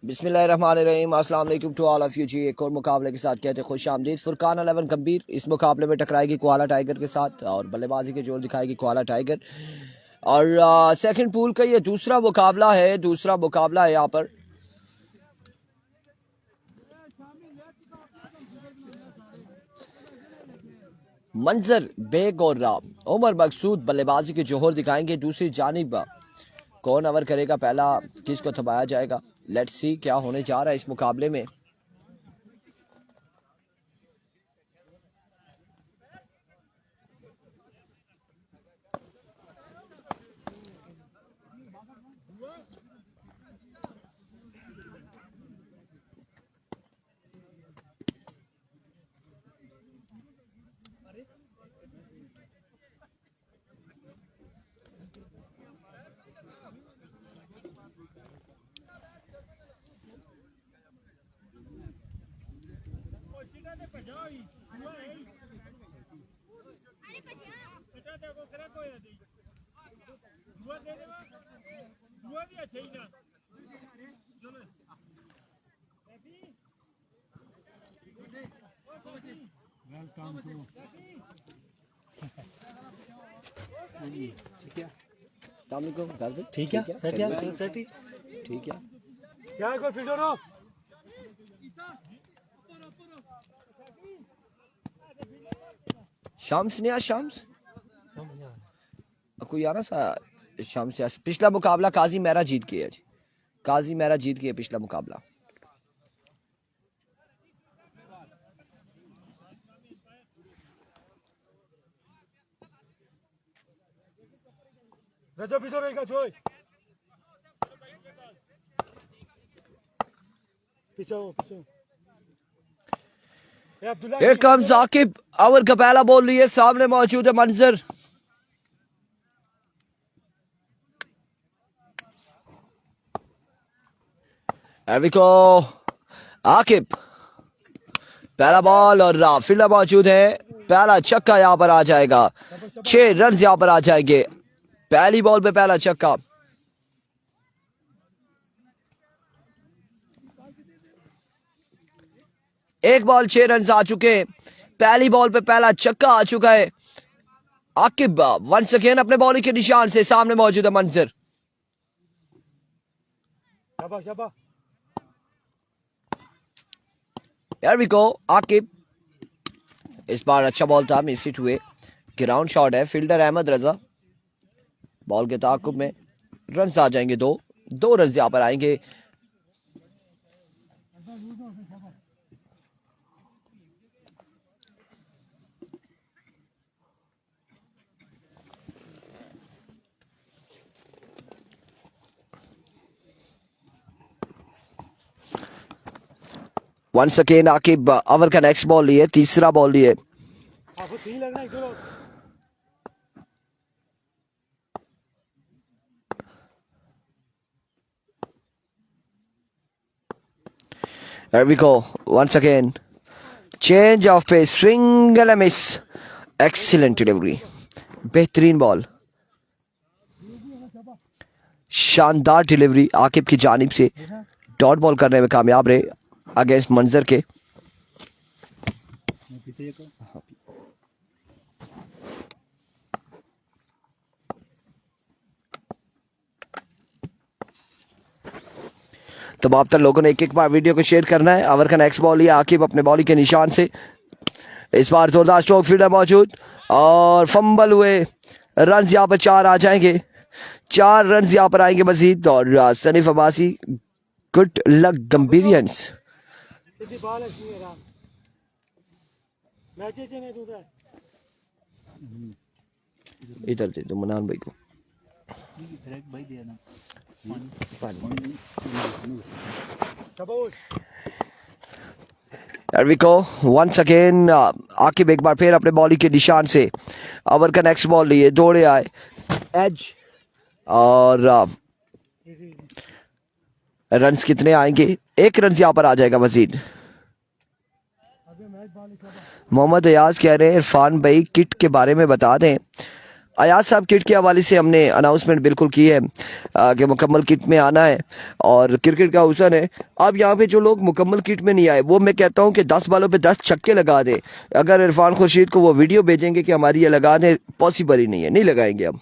बिस्मिल्लाहिर्रहमानिर्रहीम अस्सलाम वालेकुम टू ऑल ऑफ यू जी। एक और मुकाबले के साथ कहते हैं खुश आमदीद। फुरकान 11 गंभीर इस मुकाबले में टकराएगी कोआला टाइगर के साथ और बल्लेबाजी के जोर दिखाएगी कोआला टाइगर। और सेकंड पूल का ये दूसरा मुकाबला है यहाँ पर। मंजर बेग और उमर मकसूद बल्लेबाजी के जोहर दिखाएंगे। दूसरी जानिब कौन ओवर करेगा पहला, किसको थमाया जाएगा, लेट्स सी क्या होने जा रहा है इस मुकाबले में। ठीक है क्या कोई फील्डर हो शाम्स ने शाम्स कोई आना सा शाम्स। पिछला मुकाबला काजी मेरा जीत गया जी, काजी मेरा जीत गया पिछला मुकाबला। Here comes आकिब, ओवर का पहला बॉल लिए, सामने मौजूद है मंजर। आकिब पहला बॉल और फील्डर मौजूद है। पहला छक्का यहाँ पर आ जाएगा, 6 रन यहाँ पर आ जाएंगे पहली बॉल पे पहला छक्का। एक बॉल 6 रन आ चुके हैं, पहली बॉल पे पहला छक्का आ चुका है। आकिब वंस अगेन अपने बॉलिंग के निशान से, सामने मौजूद है मंजर। Here we go, आकिब इस बार अच्छा बॉल था, मिस हिट हुए। ग्राउंड शॉट है, फील्डर अहमद रजा बॉल के ताकुब में। रन आ जाएंगे, दो रन यहाँ पर आएंगे। वंस अगेन आकिब ओवर का नेक्स्ट बॉल लिए, तीसरा बॉल लिए। There we go, once again change of pace, swing and a miss, excellent delivery, बेहतरीन बॉल, शानदार डिलीवरी आकिब की जानिब से। डॉट बॉल करने में कामयाब रहे अगेंस्ट मंजर के। तो आप तक लोगों ने एक बार वीडियो को शेयर करना है। ओवर का नेक्स्ट बॉल लिया आकिब अपने बॉलिंग के निशान से। इस बार जोरदार स्ट्रोक, फील्डर मौजूद और फंबल हुए। रन यहाँ पर 4 आ जाएंगे, 4 रन यहाँ पर आएंगे मजीद। और सनीफ अब्बासी, गुड लक गंभीरियंस। इधर दे दो मनान भाई को। There we go, once again Aqib एक बार फिर अपने बॉलिंग के निशान से। ओवर का नेक्स्ट बॉल लिए, दौड़े आए एज और रन्स कितने आएंगे, 1 रन यहाँ पर आ जाएगा मजीद। मोहम्मद अयाज कह रहे हैं इरफान भाई किट के बारे में बता दें। अयाज साहब किट के हवाले से हमने अनाउंसमेंट बिल्कुल की है कि मुकम्मल किट में आना है और क्रिकेट का हुसन है। अब यहाँ पे जो लोग मुकम्मल किट में नहीं आए वो मैं कहता हूँ कि 10 बॉलों पे 10 छक्के लगा दें। अगर इरफान खुर्शीद को वो वीडियो भेजेंगे कि हमारी ये लगा दें, पॉसिबल ही नहीं है, नहीं लगाएंगे हम।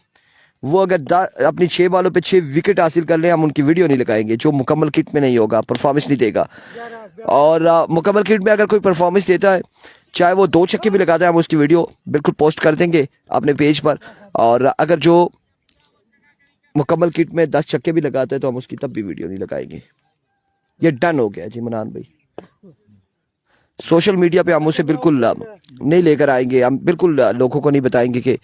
वो अगर अपनी 6 बॉलों पे 6 विकेट हासिल कर लें, हम उनकी वीडियो नहीं लगाएंगे। जो मुकम्मल किट में नहीं होगा, परफॉर्मेंस नहीं देगा। और मुकम्मल किट में अगर कोई परफॉर्मेंस देता है, चाहे वो 2 छक्के भी लगाता है, हम उसकी वीडियो बिल्कुल पोस्ट कर देंगे अपने पेज पर। और अगर जो मुकम्मल किट में 10 छक्के भी लगाता है तो हम उसकी तब भी वीडियो नहीं लगाएंगे। ये डन हो गया जी मनान भाई। सोशल मीडिया पे हम उसे बिल्कुल नहीं लेकर आएंगे। हम बिल्कुल लोगों को नहीं बताएंगे कि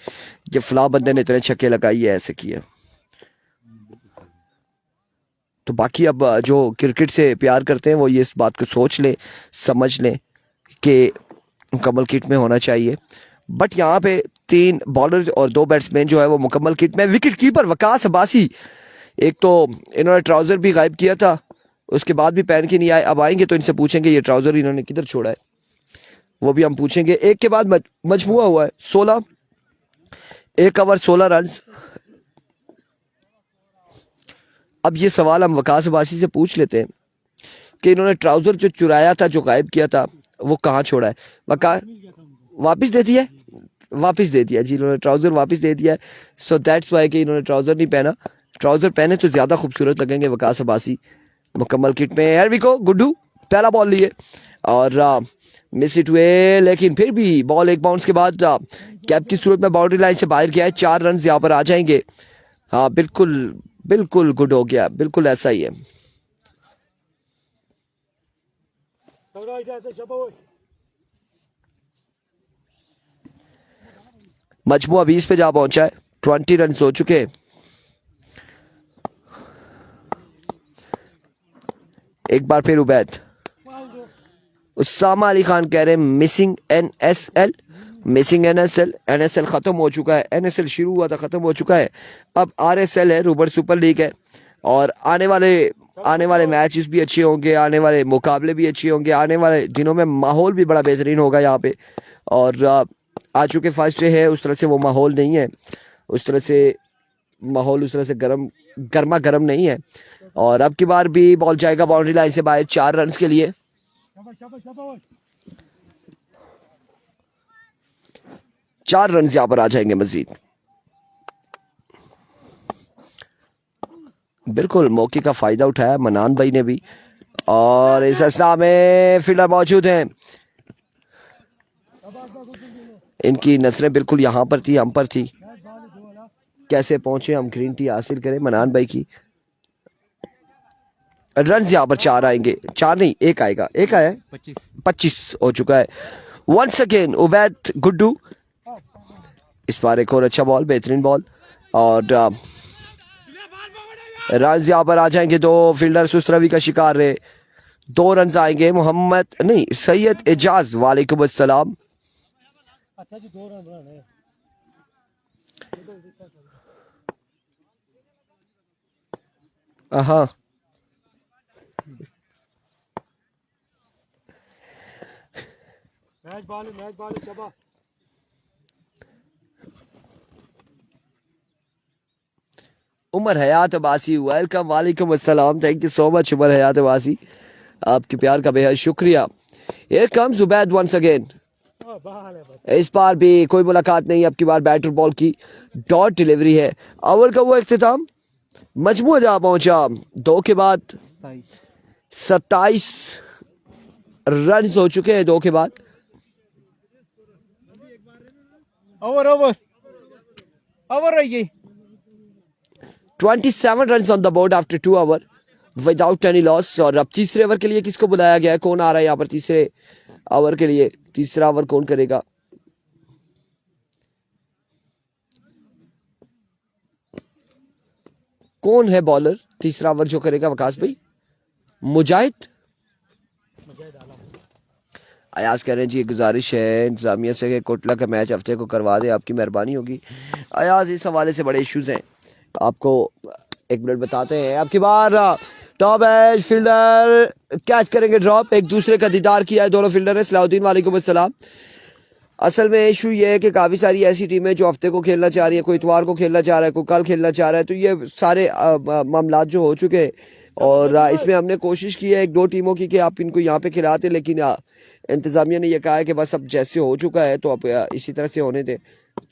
ये फला बंदे ने इतने छक्के लगाई है, ऐसे किया। तो बाकी अब जो क्रिकेट से प्यार करते हैं वो ये इस बात को सोच लें, समझ लें कि मुकम्मल किट में होना चाहिए। बट यहाँ पे 3 बॉलर और 2 बैट्समैन जो है वो मुकम्मल किट में। विकेट कीपर वकास अब्बासी, एक तो इन्होंने ट्राउजर भी गायब किया था, उसके बाद भी पहन के नहीं आए। अब आएंगे तो इनसे पूछेंगे ये ट्राउजर इन्होंने किधर छोड़ा है, वो भी हम पूछेंगे। एक के बाद मजमुआ हुआ है 16, 1 ओवर 16 रन। अब ये सवाल हम वकास अब्बासी से पूछ लेते हैं कि इन्होंने ट्राउजर जो चुराया था, जो गायब किया था, वो कहाँ छोड़ा है। वकास वापस दे दिया, वापस दे दिया जी, इन्होंने ट्राउजर वापस दे दिया है। सो दैट्स वाई कि इन्होंने ट्राउजर नहीं पहना। ट्राउजर पहने तो ज्यादा खूबसूरत लगेंगे वकास अब्बासी मुकम्मल किट में। यार को गुड्डू पहला बॉल लिए और मिस इट हुए, लेकिन फिर भी बॉल एक बाउंस के बाद कैप की सूरत में बाउंड्री लाइन से बाहर गया है। 4 रन यहाँ पर आ जाएंगे। हाँ बिल्कुल बिल्कुल गुड हो गया, बिल्कुल ऐसा ही है। मजमुआ 20 पे जा पहुंचा है, 20 रन हो चुके। एक बार फिर उबैद। उसामा अली खान कह रहे हैं missing NSL, missing NSL. NSL खत्म हो चुका है, एनएसएल शुरू हुआ था, खत्म हो चुका है। अब आरएसएल है, रूबर सुपर लीग है। और आने वाले मैचेस भी अच्छे होंगे, आने वाले मुकाबले भी अच्छे होंगे, आने वाले दिनों में माहौल भी बड़ा बेहतरीन होगा यहाँ पे। और आज चूँकि फर्स्ट डे है, उस तरह से वो माहौल नहीं है, उस तरह से माहौल उस तरह से गर्मा गर्म नहीं है। और अब की बार भी बॉल जाएगा बाउंड्री लाइन से बाहर 4 रन के लिए। 4 रन यहाँ पर आ जाएंगे मजीद। बिल्कुल मौके का फायदा उठाया मनान भाई ने भी। और इस असना में फील्डर मौजूद हैं, इनकी नजरें बिल्कुल यहाँ पर थी, हम पर थी। कैसे पहुंचे हम ग्रीन टी हासिल करें मनान भाई की। रन यहाँ पर 4 आएंगे, 4 नहीं 1 आएगा, 1 आया 25 हो चुका है। वंस अगेन उबैद गुड्डू, इस बार एक और अच्छा बॉल, बेहतरीन बॉल। और रन यहाँ पर आ जाएंगे। 2 फील्डर सुस्त रवि का शिकार रहे। 2 रन आएंगे। मोहम्मद नहीं सैयद एजाज, वालेकुम अस्सलाम। अच्छा जी 2 रन है। हाँ मैच बॉल चबा। उमर हयात अब्बासी, वेलकम, वालेकुम अस्सलाम, thank you so much Umar Hayat Abbasi, आपके प्यार का बेहद शुक्रिया। Here comes Ubaid once again. इस बार भी कोई मुलाकात नहीं, अब की बार बैटर बॉल की डॉट डिलीवरी है। ओवर का वो इख्तिताम, मजमूआ जा पहुंचा 2 के बाद 27 रन हो चुके हैं 2 के बाद। ओवर रही 27 run on the board after 2 over without any loss. और अब तीसरे ओवर के लिए किसको बुलाया गया है, कौन आ रहा है यहाँ पर तीसरे ओवर के लिए? तीसरा ओवर कौन करेगा? कौन है बॉलर तीसरा ओवर जो करेगा? वकास भाई, मुजाहिद अयाज कह रहे हैं जी गुजारिश है इंतजामिया से कि कोटला का मैच हफ्ते को करवा दे, आपकी मेहरबानी होगी। अयाज इस हवाले से बड़े इश्यूज हैं, आपको 1 मिनट बताते हैं। आपकी बार टॉप एज फील्डर कैच करेंगे ड्रॉप, एक दूसरे का दीदार किया है दोनों फील्डर ने। सलाउद्दीन वालेकुम अस्सलाम। असल में इशू ये है कि काफ़ी सारी ऐसी टीमें जो हफ्ते को खेलना चाह रही है, कोई इतवार को खेलना चाह रहा है, कोई कल खेलना चाह रहा है, तो ये सारे मामला जो हो चुके हैं। और इसमें हमने कोशिश की है एक दो टीमों की कि आप इनको यहाँ पे खिलाते, लेकिन इंतज़ामिया ने यह कहा है कि बस अब जैसे हो चुका है तो अब इसी तरह से होने दें।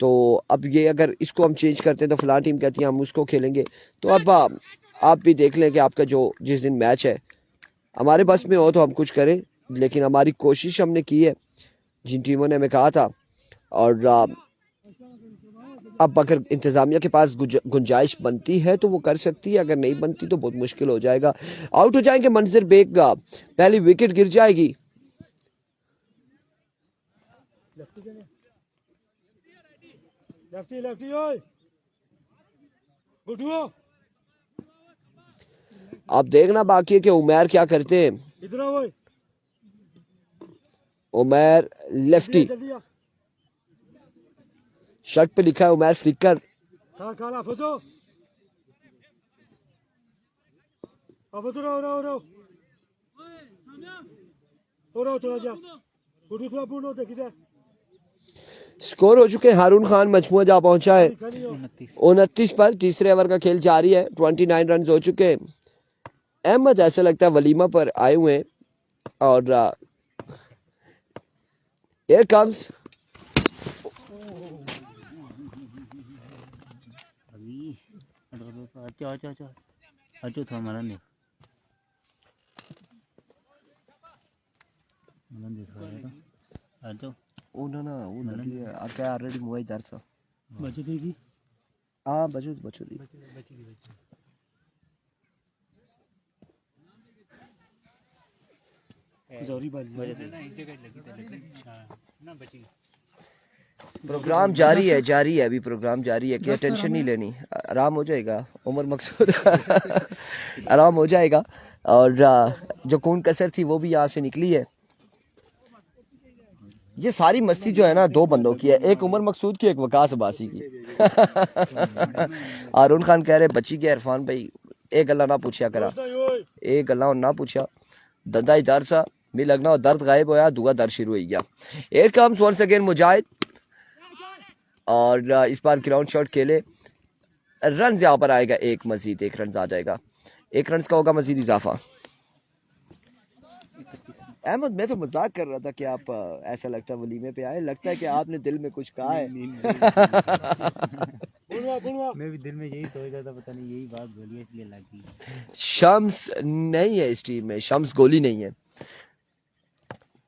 तो अब ये अगर इसको हम चेंज करते हैं तो फलां टीम कहती है हम उसको खेलेंगे। तो अब आप भी देख लें कि आपका जो जिस दिन मैच है हमारे बस में हो तो हम कुछ करें, लेकिन हमारी कोशिश हमने की है जिन टीमों ने हमें कहा था। और अब अगर इंतज़ामिया के पास गुंजाइश बनती है तो वो कर सकती है, अगर नहीं बनती तो बहुत मुश्किल हो जाएगा। आउट हो जाएंगे मंजर बेग, पहली विकेट गिर जाएगी। आप देखना बाकी है कि उमैर क्या करते हैं। उमैर लेफ्टी, शर्ट पे लिखा है उमैर फ्लिकर। स्कोर हो चुके हैं, हारून खान मजमुआ जा पहुंचा है 29 पर। तीसरे ओवर का खेल जारी है, 29 रन हो चुके हैं। अहमद ऐसा लगता है वलीमा पर आए हुए हैं और here comes already मुआई दर सा बचो देगी। हाँ बचो दी। प्रोग्राम जारी है अभी प्रोग्राम जारी है, क्या टेंशन नहीं लेनी, आराम हो जाएगा। उमर मकसूद आराम हो जाएगा। और जो कौन कसर थी वो भी यहाँ से निकली है। ये सारी मस्ती जो है ना दो बंदों की है, एक उमर मकसूद की, एक वकास अब्बासी की। हारून खान कह रहे बची गया इरफान भाई, एक गल्ला ना पूछा करा, एक गल्ला ना पूछा दंदा ही दर्द सा भी लगना और दर्द गायब होया, दुआ दर्द शुरू हो गया। एयर कम्स वंस अगेन मुजाहिद और इस बार ग्राउंड शॉट खेले। रन यहाँ पर आएगा एक मजीद, एक रन आ जाएगा, एक रन का होगा मजीद इजाफा। अहमद मैं तो मजाक कर रहा था कि आप ऐसा लगता है वलीमे पे आए, लगता है कि आपने दिल में कुछ कहा है। मैं भी दिल में यही सोच रहा था, पता नहीं यही बात बोली है इसलिए लगी। शम्स नहीं है इस टीम में, शम्स गोली नहीं है।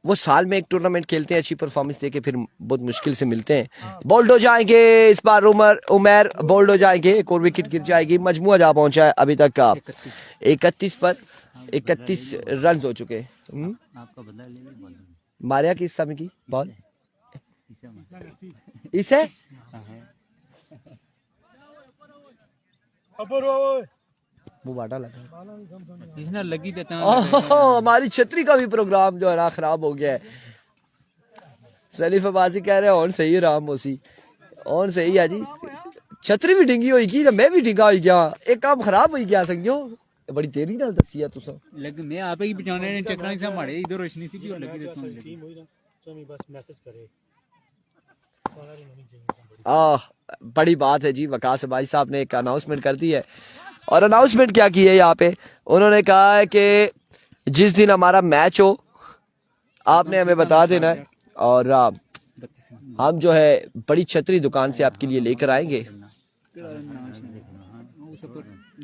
वो साल में एक टूर्नामेंट खेलते हैं, अच्छी परफॉर्मेंस देके फिर बहुत मुश्किल से मिलते हैं। बोल्ड हो जाएंगे इस बार उमर बोल्ड हो जाएंगे, एक और विकेट गिर जाएगी। मजमुआ जा पहुंचा है अभी तक का 31 पर, 31 रन हो चुके। आपका बदला ले ली मारिया किस समय की बॉल इसे वो बाटा लगा इसने लगी देता हमारी छतरी का भी प्रोग्राम जो है ना खराब हो गया है। सलीफ अब्बासी कह रहे हैं और सही है राम मोसी, और सही है जी, छतरी भी डिंगी होगी तो मैं भी डिंगा हो गया, एक काम खराब हो गया समझो। बड़ी देरी नाल दसी है तुसा लग मैं आप ही बचाने ने चक्करां से मारे इधर रोशनी सी जो लगी देता हूं टीम होई ना तो मैं बस मैसेज करे बड़ी बात है जी। वकास भाई साहब ने एक अनाउंसमेंट कर दी है, और अनाउंसमेंट क्या की है यहाँ पे, उन्होंने कहा है कि जिस दिन हमारा मैच हो आपने हमें बता देना है, और हम जो है बड़ी छतरी दुकान से आपके लिए लेकर आएंगे।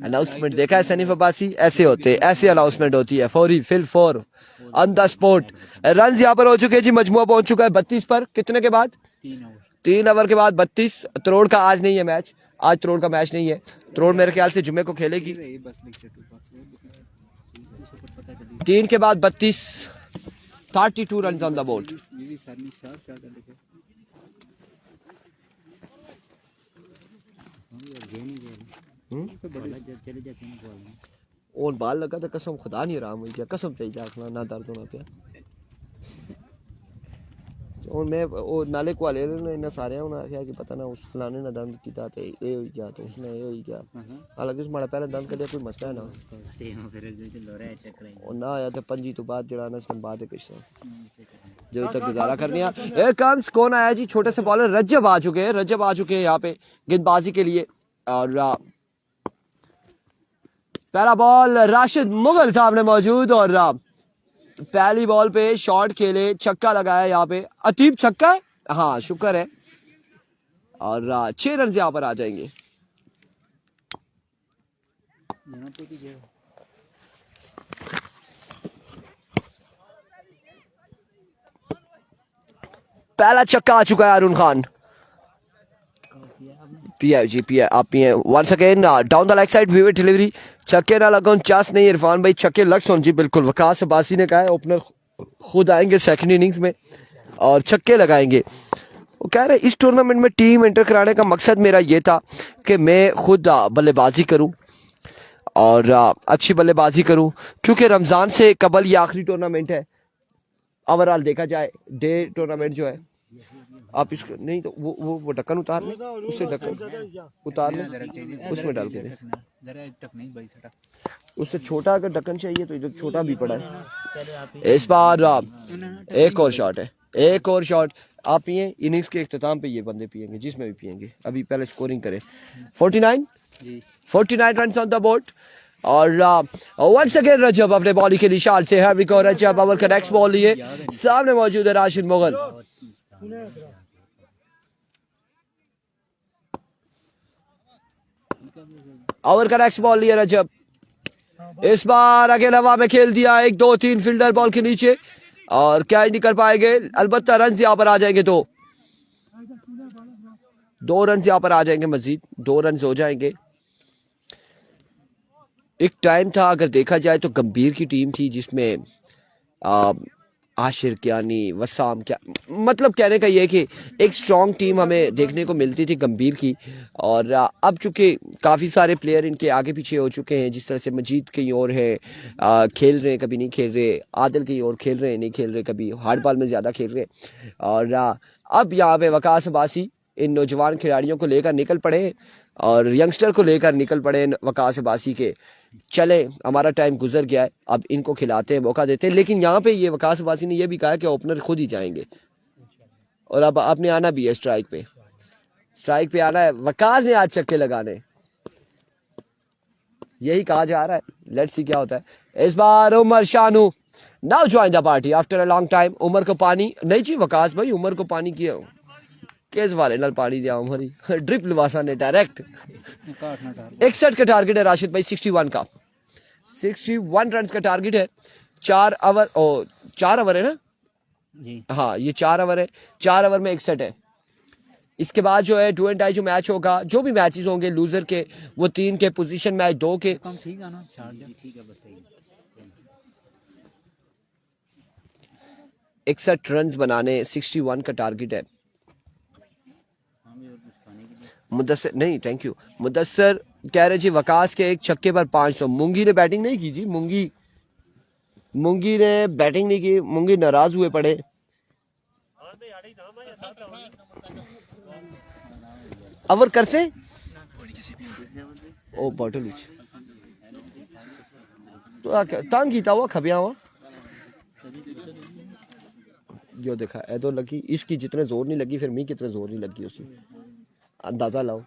अनाउंसमेंट देखा है सनीफ अब्बासी, ऐसे होते, ऐसे अनाउंसमेंट होती है, फौरी fill for on the spot. Run यहाँ पर हो चुके हैं जी, मजमुआ पहुंच चुका है 32 पर। कितने के बाद 3 ओवर के बाद 32। तरोड़ का आज नहीं है मैच, आज तरोड़ का मैच नहीं है, तरोड़ मेरे ख्याल से जुम्मे को खेलेगी। 3 के बाद 32, 32 रन ऑन द बोर्ड। और बाल लगा तो कसम खुदा नहीं आराम हुई क्या, कसम चाहिए आखना ना दर्द होना पे ਹੁਣ ਮੈਂ ਉਹ ਨਾਲੇ ਕੁਆਲੇ ਨੇ ਇਹਨਾਂ ਸਾਰਿਆਂ ਨੂੰ ਆਖਿਆ ਕਿ ਪਤਾ ਨਾ ਉਸ ਫਲਾਣੇ ਨੇ ਦੰਦ ਕੀਤਾ ਤੇ ਇਹ ਹੋਈ ਗਿਆ ਤੇ ਉਸਨੇ ਇਹ ਹੋਈ ਗਿਆ ਹਾਲਾਂਕਿ ਉਸ ਮਾੜਾ ਪਹਿਲਾਂ ਦੰਦ ਕੱਢਿਆ ਕੋਈ ਮਸਲਾ ਨਾ ਤੇ ਉਹ ਫਿਰ ਲੋਰੇ ਚੱਕ ਲਈ ਉਹ ਨਾ आया तो पंजी तो बाद जड़ा ना इसके बाद किस्सा जो तक गुजारा करने एक कम्स कौन आया जी छोटे से बॉलर रजब आ चुके हैं यहाँ पे गेंदबाजी के लिए और पहला बॉल राशिद मुगल सामने मौजूद और पहली बॉल पे शॉट खेले छक्का लगाया यहाँ पे अतीब छक्का है हाँ शुक्र है और 6 रन यहाँ पर आ जाएंगे पहला छक्का आ चुका है अरुण खान पिया आप पिए once again down the leg side vivid delivery छक्के ना लगन चांस नहीं इरफान भाई छक्के लग सोन जी बिल्कुल वकास अब्बासी ने कहा है ओपनर खुद आएंगे सेकंड इनिंग्स में और छक्के लगाएंगे वो कह रहे इस टूर्नामेंट में टीम एंटर कराने का मकसद मेरा ये था कि मैं खुद बल्लेबाजी करूं और अच्छी बल्लेबाजी करूं क्योंकि रमज़ान से कबल ये आखिरी टूर्नामेंट है ओवरऑल देखा जाए डे टूर्नामेंट जो है आप इसको नहीं तो वो ढक्कन उतार लें उससे ढक्कन उतार लें उसमें डाल के दें उससे छोटा अगर ढक्कन चाहिए तो इधर छोटा भी पड़ा है इस बार एक और शॉट आप पिए इनिंग्स के इख्तिताम पे ये बंदे पिएंगे जिसमें भी पिएंगे अभी पहले स्कोरिंग करें 49 रन ऑन द बोर्ड और वंस अगेन रजब अपने बॉली के निशान से है विको रजब ओवर का नेक्स्ट बॉल लिए सामने मौजूद है राशिद मुगल ओवर का नेक्स्ट बॉल लिया रजब इस बार अकेले हवा में खेल दिया 1 2 3 फील्डर बॉल के नीचे और क्या ही नहीं कर पाएंगे अलबत्ता रन यहाँ पर आ जाएंगे तो 2 रन यहाँ पर आ जाएंगे मजीद 2 रन हो जाएंगे एक टाइम था अगर देखा जाए तो गंभीर की टीम थी जिसमें आशिर कियानी वसाम क्या मतलब कहने का ये कि एक स्ट्रॉन्ग टीम हमें देखने को मिलती थी गंभीर की और अब चूंकि काफ़ी सारे प्लेयर इनके आगे पीछे हो चुके हैं जिस तरह से मजीद कहीं और है खेल रहे हैं कभी नहीं खेल रहे आदिल कहीं और खेल रहे हैं नहीं खेल रहे कभी हार्ड बॉल में ज़्यादा खेल रहे और अब यहाँ पे वकास अब्बासी इन नौजवान खिलाड़ियों को लेकर निकल पड़े और यंगस्टर को लेकर निकल पड़े वकास अब्बासी के चले हमारा टाइम गुजर गया है अब इनको खिलाते हैं मौका देते हैं लेकिन यहाँ पे ये वकास अब्बासी ने ये भी कहा कि ओपनर खुद ही जाएंगे और अब आपने आना भी है स्ट्राइक पे आना है वकास ने आज छक्के लगाने यही कहा जा रहा है लेट्स सी क्या होता है इस बार Umar Shanu now join the party after a long time Umar को पानी नहीं चाहिए वकास भाई उमर को पानी किया केस वाले नाल पानी दिया उमरी ड्रिप लवासा ने डायरेक्ट 61 का टारगेट है राशिद भाई 61 का 61 रन का टारगेट है 4 ओवर है ना जी हाँ ये 4 ओवर है 4 ओवर में 61 है इसके बाद जो है 2 एंड डाई जो मैच होगा जो भी मैचेस होंगे लूजर के वो 3 के पोजीशन मैच 2 के ठीक है ना ठीक है बस 61 रन बनाने 61 का टारगेट है मुदस्सर नहीं थैंक यू मुदस्सर कह रहे जी वकास के एक छक्के पर 500 मूंगी ने बैटिंग नहीं की जी मूंगी ने बैटिंग नहीं की मूंगी नाराज हुए पड़े अवर कर से ओ बॉटल तो तंग कीता हुआ खबिया हुआ जो देखा है तो लगी इसकी जितने जोर नहीं लगी फिर मी कितने जोर नहीं लगी उसी अंदाजा लाओ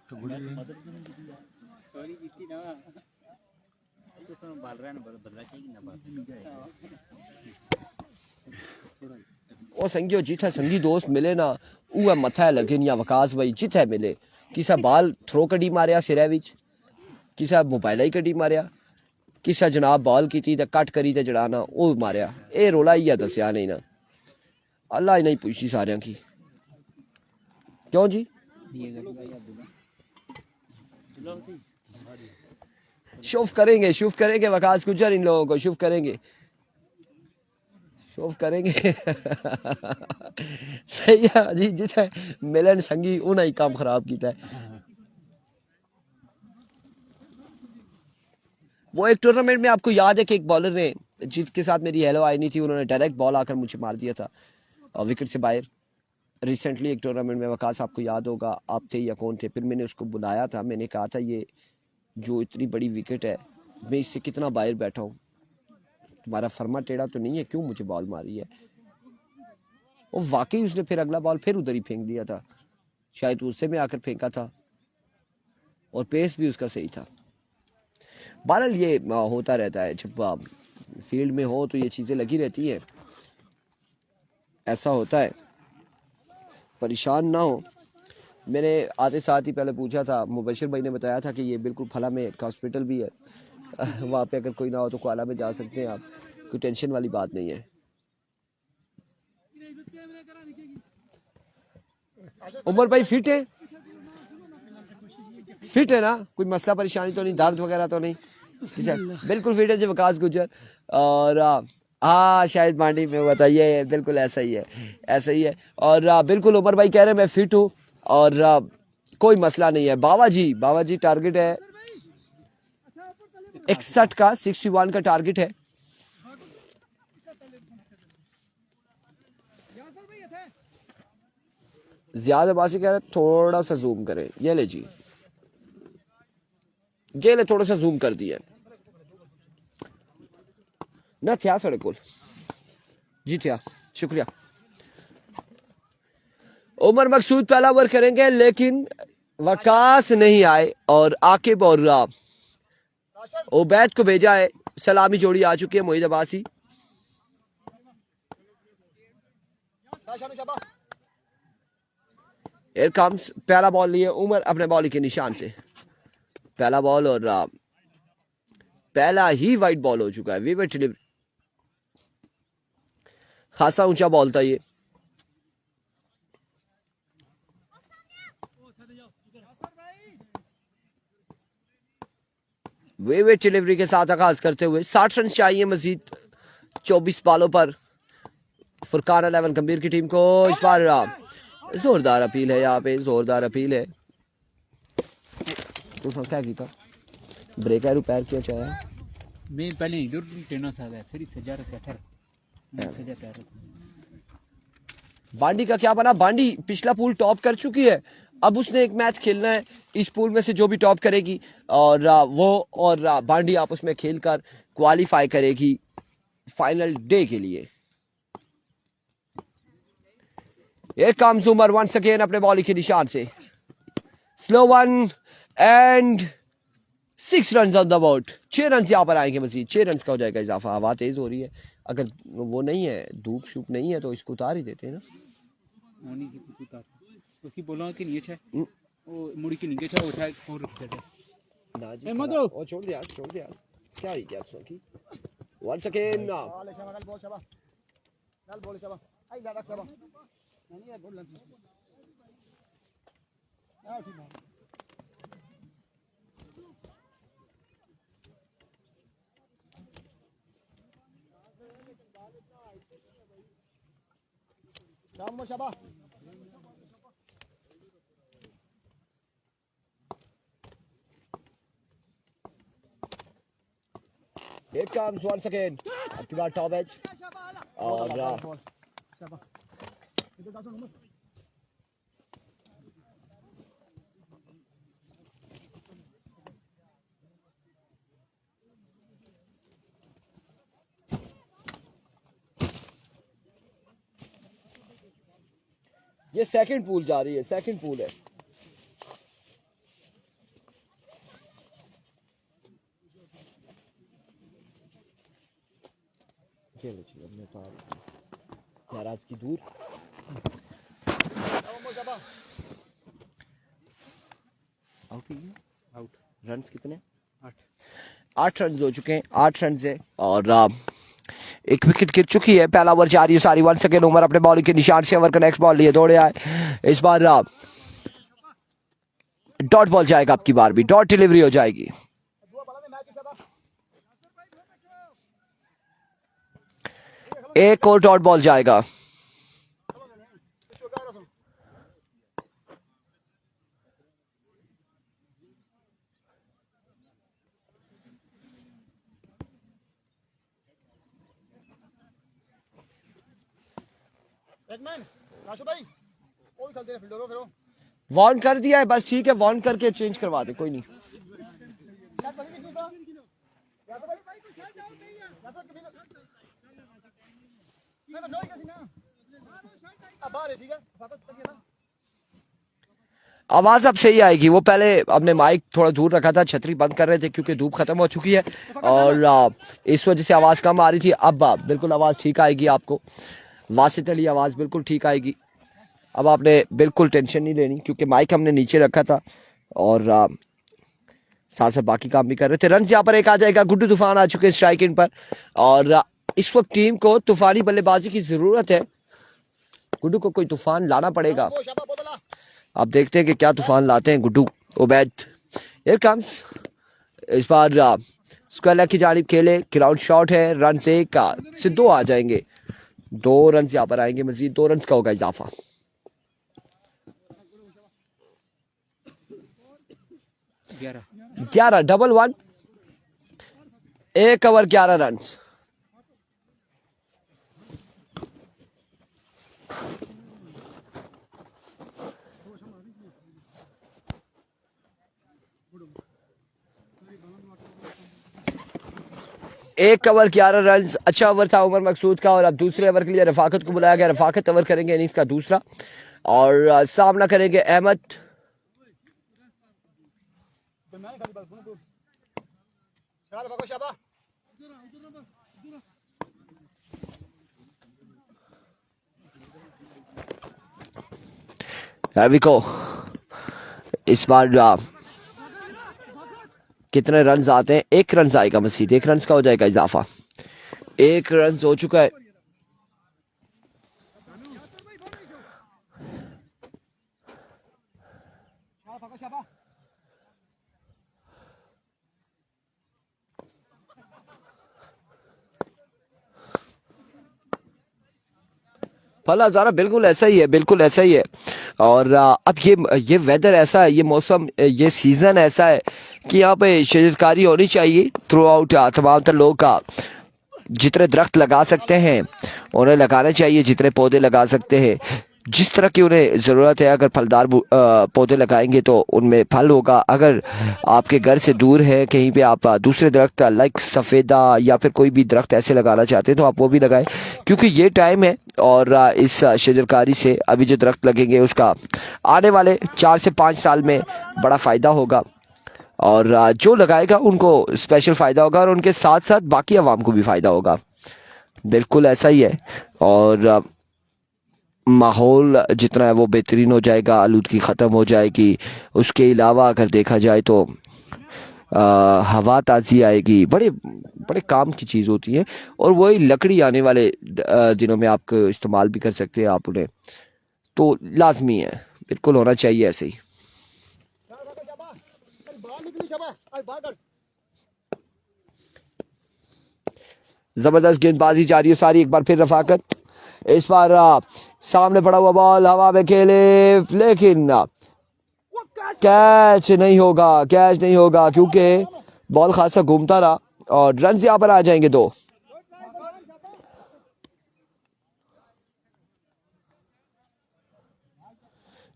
ओ संगियो जिथे संगी दोस्त मिले ना उह मथा लगे या वकास भाई जिथे मिले किसा बाल थ्रो कड़ी मारिया सिरे विच किसा मोबाइल ही कड़ी मारिया किसा जनाब बॉल की ते कट करी ते जड़ा ना ओ मारिया ए रोला ही दसिया नहीं ना अल्लाह ही नहीं पूछी सारियां की क्यों जी शुफ करेंगे वकास गुजर इन लोगों को शुफ करेंगे सही है जी जिथे मिलन संगी उन्हें ही काम खराब किया है वो एक टूर्नामेंट में आपको याद है कि एक बॉलर ने जिसके साथ मेरी हेलो आई नहीं थी उन्होंने डायरेक्ट बॉल आकर मुझे मार दिया था और विकेट से बाहर रिसेंटली एक टूर्नामेंट में, वकास आपको याद होगा, आप थे या कौन थे, फिर मैंने उसको बुलाया था, मैंने कहा था ये जो इतनी बड़ी विकेट है मैं इससे कितना बाहर बैठा हूँ, तुम्हारा फर्मा टेढ़ा तो नहीं है, क्यों मुझे बॉल मारी है। और वाकई उसने फिर अगला बॉल फिर उधर ही फेंक दिया था, शायद उससे में आकर फेंका था, और पेस भी उसका सही था। बहरहाल ये होता रहता है, जब फील्ड में हो तो ये चीज़ें लगी रहती है, ऐसा होता है, परेशान ना हो। मैंने आते साथ ही पहले पूछा था, मुबशिर भाई ने बताया था कि ये बिल्कुल फला में एक हॉस्पिटल भी है, वहाँ पे अगर कोई ना हो तो क्वाला में जा सकते हैं आप, कोई टेंशन वाली बात नहीं है। उमर भाई फिट है, फिट है ना, कोई मसला परेशानी तो नहीं, दर्द वगैरह तो नहीं, बिल्कुल फिट है जी वकास गुजर। और हाँ शायद मांडी में हुआ था, ये बिल्कुल ऐसा ही है, ऐसा ही है। और बिल्कुल उमर भाई कह रहे हैं मैं फिट हूँ और कोई मसला नहीं है। बाबा जी टारगेट है 61 का, 61 का टारगेट है। ज्यादा बासी कह रहे थोड़ा सा जूम करें, ये ले जी, ये ले थोड़ा सा जूम कर दिया ना, थिया सड़े कोल जी, थिया शुक्रिया। उमर मकसूद पहला ओवर करेंगे, लेकिन वकास नहीं आए और आकिब और ओबैद को भेजा है। सलामी जोड़ी आ चुकी है, मोहिद अब्बासी। एयर कम्स पहला बॉल लिए उमर अपने बॉल के निशान से, पहला बॉल और पहला ही वाइड बॉल हो चुका है। विवेट डिलीवरी, खासा ऊंचा बॉल था ये। विवेट डिलीवरी के साथ आगाज करते हुए 60 रन चाहिए मजीद 24 बॉलों पर फुरकान 11 गंभीर की टीम को। इस बार जोरदार अपील है, यहाँ पे जोरदार अपील है। तो क्या किया ब्रेक है, पैर क्यों चाहे मैं पहले इधर टेना सा है, फिर सजा रखा ठहर, मैं सजा पैर बांडी का क्या बना, बांडी पिछला पूल टॉप कर चुकी है, अब उसने एक मैच खेलना है इस पूल में से जो भी टॉप करेगी, और वो और बांडी आपस में खेलकर क्वालिफाई करेगी फाइनल डे के लिए। Here comes Umar once again अपने बॉलिंग के निशान से, slow one and 6 run on the board. 6 run यहाँ पर आएंगे मजीद, 6 रन का हो जाएगा इजाफा। हवा तेज हो रही है, अगर वो नहीं है, धूप शूप नहीं है तो इसको उतार ही देते हैं ना। होनी की कुछ उतार उसकी बोला कि नहीं है वो मुड़ी की नहीं है, उठा और रख दे ना जी मतो ओ छोड़ दिया क्या ही क्या की once again now Here comes once again आपकी बार टॉप एज और ये सेकंड पूल जा रही है, सेकंड पूल है। नाराज की दूर आउट रन कितने 8 रन हो चुके हैं, 8 रन से और एक विकेट गिर चुकी है। पहला ओवर जा रही है सारी, 1 सेकेंड उमर अपने बॉलिंग के निशान से ओवर का नेक्स्ट बॉल लिए दौड़े आए। इस बार डॉट बॉल जाएगा, आपकी बार भी डॉट डिलीवरी हो जाएगी। एक और डॉट बॉल जाएगा। वार्न कर दिया है, बस ठीक है, वार्न करके चेंज करवा दे, कोई नहीं। आवाज अब सही आएगी। वो पहले हमने माइक थोड़ा दूर रखा था, छतरी बंद कर रहे थे क्योंकि धूप खत्म हो चुकी है और इस वजह से आवाज कम आ रही थी। अब बिल्कुल आवाज ठीक आएगी, आपको वासित अली आवाज बिल्कुल ठीक आएगी। अब आपने बिल्कुल टेंशन नहीं लेनी क्योंकि माइक हमने नीचे रखा था और साथ साथ बाकी काम भी कर रहे थे। रन यहाँ पर एक आ जाएगा। गुड्डू तूफान आ चुके हैं स्ट्राइक इन पर और इस वक्त टीम को तूफानी बल्लेबाजी की जरूरत है। गुड्डू को कोई तूफान लाना पड़ेगा। आप देखते हैं कि क्या तूफान लाते हैं गुड्डू। उबैद हियर कम्स, इस बार स्क्वायर की जानिब खेले, ग्राउंड शॉट है, रन से 1 से 2 आ जाएंगे। 2 रन यहाँ पर आएंगे, मजीद 2 रन का होगा इजाफा। 11 डबल 1, 1 ओवर 11 रन। एक ओवर 11 रन, अच्छा ओवर था उमर मकसूद का। और अब दूसरे ओवर के लिए रफाकत को बुलाया गया। रफाकत ओवर करेंगे इनिंग्स का दूसरा और सामना करेंगे अहमद। इस बार कितने रन आते हैं? 1 रन आएगा मसीद, 1 रन का हो जाएगा इजाफा। 1 रन हो चुका है। फला ज़ारा बिल्कुल ऐसा ही है, बिल्कुल ऐसा ही है। और अब ये वेदर ऐसा है, ये मौसम, ये सीज़न ऐसा है कि यहाँ पे शजरकारी होनी चाहिए थ्रू आउट। तमाम तर लोग का जितने दरख्त लगा सकते हैं उन्हें लगाने चाहिए, जितने पौधे लगा सकते हैं, जिस तरह की उन्हें ज़रूरत है। अगर फलदार पौधे लगाएंगे तो उनमें फल होगा। अगर आपके घर से दूर है कहीं पे आप दूसरे दरख्त लाइक सफ़ेदा या फिर कोई भी दरख्त ऐसे लगाना चाहते हैं तो आप वो भी लगाएं, क्योंकि ये टाइम है और इस शजरकारी से अभी जो दरख्त लगेंगे उसका आने वाले 4 से 5 साल में बड़ा फ़ायदा होगा। और जो लगाएगा उनको स्पेशल फ़ायदा होगा और उनके साथ साथ बाकी अवाम को भी फ़ायदा होगा। बिल्कुल ऐसा ही है। और माहौल जितना है वो बेहतरीन हो जाएगा, आलूदगी ख़त्म हो जाएगी। उसके अलावा अगर देखा जाए तो हवा ताज़ी आएगी। बड़े बड़े काम की चीज़ होती है और वही लकड़ी आने वाले दिनों में आप इस्तेमाल भी कर सकते हैं आप उन्हें, तो लाजमी है, बिल्कुल होना चाहिए ऐसे ही। ज़बरदस्त गेंदबाजी जारी है सारी। एक बार फिर रफाकत, इस बार सामने पड़ा हुआ बॉल हवा में खेले लेकिन कैच नहीं होगा, कैच नहीं होगा क्योंकि बॉल खासा घूमता रहा और रन यहाँ पर आ जाएंगे 2।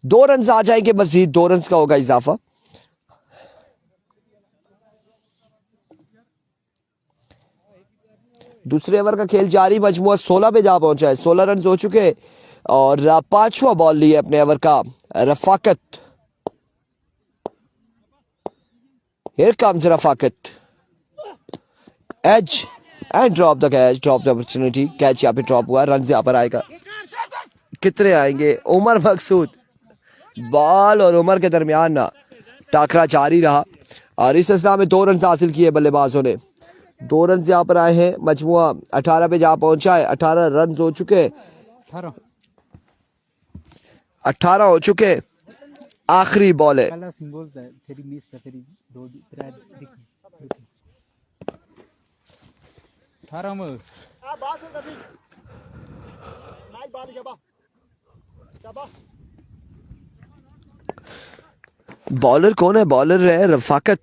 दो रन आ जाएंगे, मजीद 2 रन का होगा इजाफा। दूसरे ओवर का खेल जारी, मजमुआ 16 पे जा पहुंचा है। 16 रन हो चुके और 5वां बॉल लिए अपने ओवर का Rafaqat. Here comes Rafaqat, edge and drop the catch, drop the opportunity. Catch यहाँ पे ड्रॉप हुआ, रन यहाँ पर आएगा। कितने आएंगे? उमर मकसूद, बॉल और उमर के दरमियान टाकरा जारी रहा और इस सिलसिला में 2 रन हासिल किए बल्लेबाजों ने। 2 रन यहाँ पर आए हैं, मजमुआ 18 पे जा पहुंचा है। 18 रन हो चुके, 18 हो चुके। आखिरी बॉल है। बॉलर कौन है? बॉलर है Rafaqat.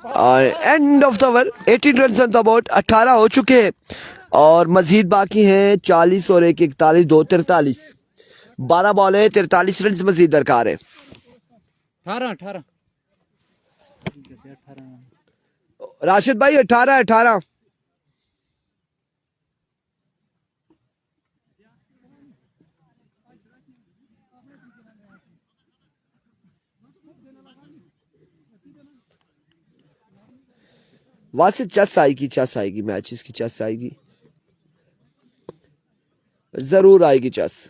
End of the over, 18 run on the board, 18 हो चुके हैं और मजीद बाकी हैं 40 और 1 41, 2 43। 12 बॉल है, 43 रन मजीद दरकार है। 18 कैसे 18 राशिद भाई 18। वहां से चस आएगी मैचेस की चस आएगी, जरूर आएगी चस।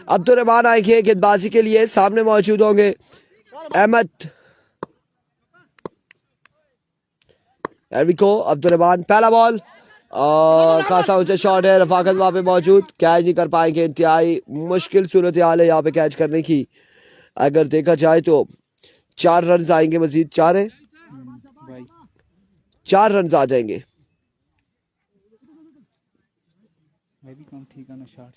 अब्दुर्रहमान आएंगे गेंदबाजी के लिए, सामने मौजूद होंगे अहमद। अब्दुर्रहमान पहला बॉल और खासा ऊंचा शॉट है, रफाकत वहां पे मौजूद, कैच नहीं कर पाएंगे। इंतहाई मुश्किल सूरत हाल है यहाँ पे कैच करने की। अगर देखा जाए तो 4 रन आएंगे मजीद, 4 है, भाई 4 रन आ जाएंगे। मैं भी कम ठीक है ना shot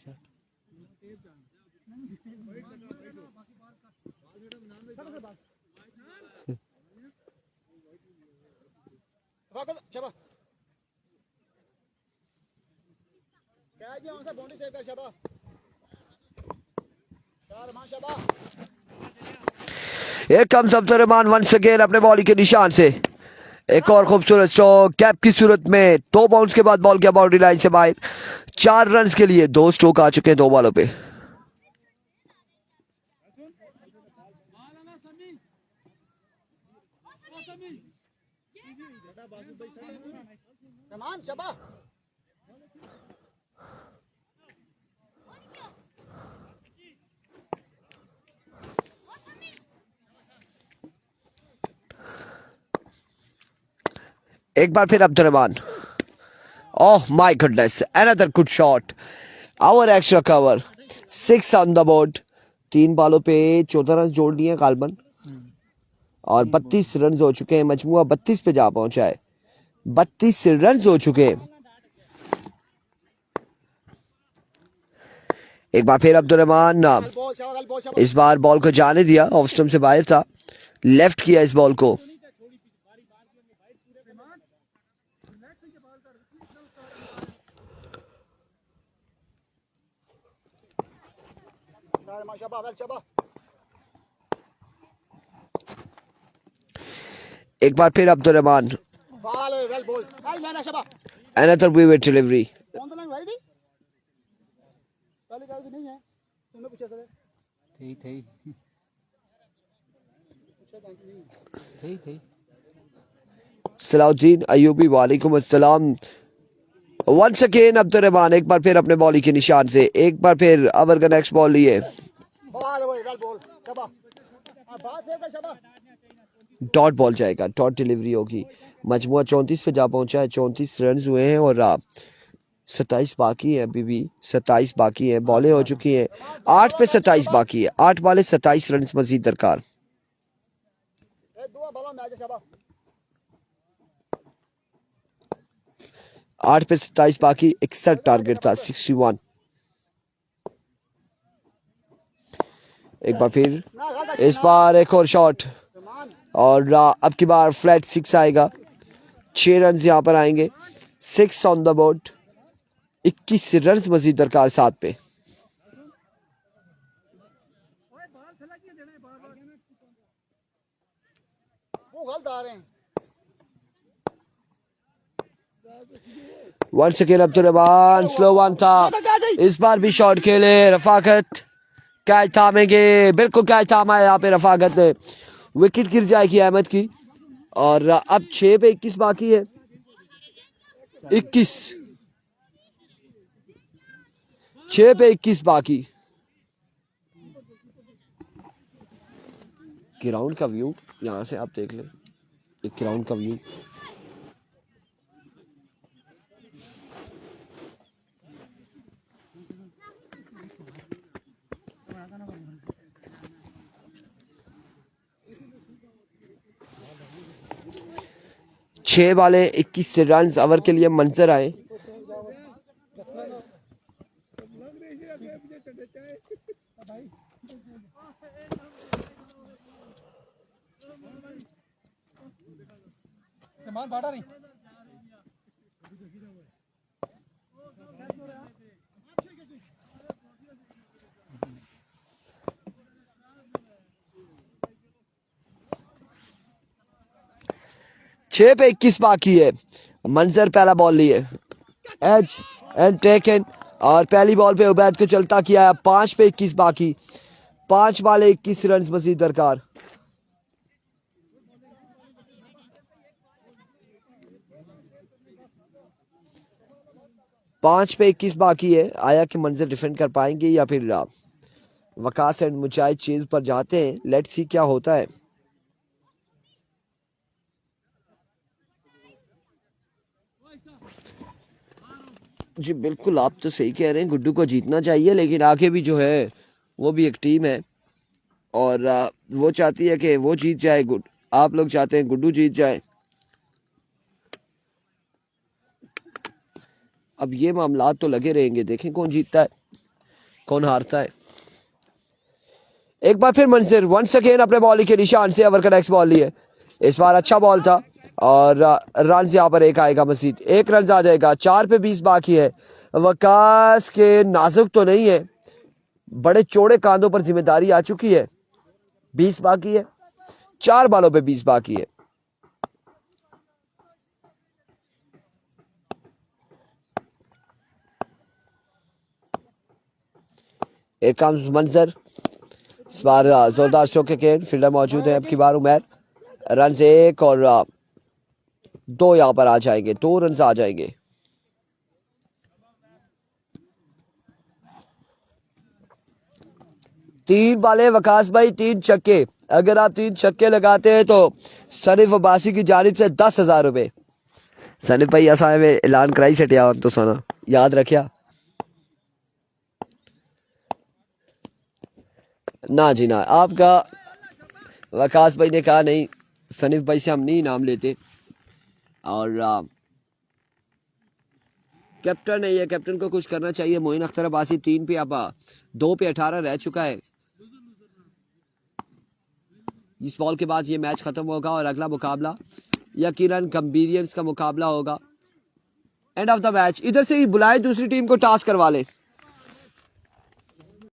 Here comes Abdurrahman once again अपने बॉलिंग के निशान से। एक और खूबसूरत स्ट्रोक कैप की सूरत में, 2 बाउंस के बाद बॉल गया बाउंड्री लाइन से बाहर। 4 रन के लिए 2 स्ट्रोक आ चुके हैं 2 बॉलों पे। एक बार फिर Abdurrahman, oh my goodness, another good shot, hour extra cover, 6 on the board. 3 बॉलों पे 14 रन जोड़ लिए गालबन और 32 रन हो चुके हैं, मजमुआ 32 पे जा पहुंचा है। 32 रन हो चुके हैं। एक बार फिर अब्दुर्रहमान, इस बार बॉल को जाने दिया, ऑफ स्टंप से बाहर था, लेफ्ट किया इस बॉल को। एक बार फिर अब्दुर्रहमान, अनदर विकेट डिलीवरी। थी सलाउद्दीन अयूबी वालेकुम अस्सलाम। वंस अगेन अब्दुर्रहमान एक बार फिर अपने बॉलिंग के निशान से, एक बार फिर ओवर का नेक्स्ट बॉल लिए। डॉट बॉल जाएगा, डॉट डिलीवरी होगी। मजमुआ 34 पे जा पहुंचा है, 34 रन हुए हैं और 27 बाकी है, अभी भी 27 बाकी है, बॉलें हो चुकी हैं 8 पे 27 बाकी है, 8 वाले 27 रन मजीद दरकार। 8 पे 27 बाकी, 61 टारगेट था, 61। एक बार फिर, इस बार एक और शॉट और अब की बार फ्लैट 6 आएगा। 6 रन यहां पर आएंगे, 6 ऑन द बोर्ड, 21 रन मजीद दरकार 7 पे। Once again Abdurrahman, slow one था, इस बार भी शॉट खेले रफाकत, कैच थामेंगे, बिल्कुल कैच थामा है यहाँ पे रफाकत ने। विकेट गिर जाएगी अहमद की और अब 6 पे 21 बाकी है, 21, 6 पे 21 बाकी। ग्राउंड का व्यू यहाँ से आप देख लें, एक ग्राउंड का व्यू। छह वाले 21 रन ओवर के लिए मंजर आए। छह पे 21 बाकी है। मंजर पहला बॉल लिए, एज एंड टेकन, और पहली बॉल पे उबैद को चलता किया। 5 पे 21 बाकी, 5 वाले 21 रन मजीद दरकार। पांच पे 21 बाकी है। आया कि मंजर डिफेंड कर पाएंगे या फिर वकास एंड मुजाहिद चेज पर जाते हैं। लेट्स सी क्या होता है। जी बिल्कुल, आप तो सही कह रहे हैं, गुड्डू को जीतना चाहिए, लेकिन आगे भी जो है वो भी एक टीम है और वो चाहती है कि वो जीत जाए। आप लोग चाहते हैं गुड्डू जीत जाए। अब ये मामला तो लगे रहेंगे, देखें कौन जीतता है कौन हारता है। एक बार फिर मंजर वंस अगेन अपने बॉलिंग के निशान से ओवर का नेक्स्ट बॉल लिए। इस बार अच्छा बॉल था और रन यहाँ पर एक आएगा, मजीद 1 रन आ जाएगा। 4 पे 20 बाकी है। वकास के नाजुक तो नहीं है, बड़े चौड़े कांधों पर जिम्मेदारी आ चुकी है। 20 बाकी है, 4 बालों पे 20 बाकी है। एक काम मंजर, इस बार जोरदार स्ट्रोक के फील्डर मौजूद है। अब की बार उमर, रन 1 और 2 यहां पर आ जाएंगे, 2 रन आ जाएंगे। तीन बाले वकास भाई, 3 छक्के। अगर आप 3 छक्के लगाते हैं तो सनीफ अब्बासी की जानिब से 10,000 रुपए। सनीफ भाई असा में ऐलान कराई सटिया तो सोना याद रखिया ना जी ना। आपका वकास भाई ने कहा नहीं, सनीफ भाई से हम नहीं इनाम लेते। और कैप्टन है ये, कैप्टन को कुछ करना चाहिए। मोइन अख्तर अब्बासी 3 पे, अब 2 पे 18 रह चुका है। इस बॉल के बाद ये मैच खत्म होगा और अगला मुकाबला यकीनन कंबीरियंस का मुकाबला होगा। एंड ऑफ द मैच, इधर से ही बुलाए दूसरी टीम को टास्क करवा ले।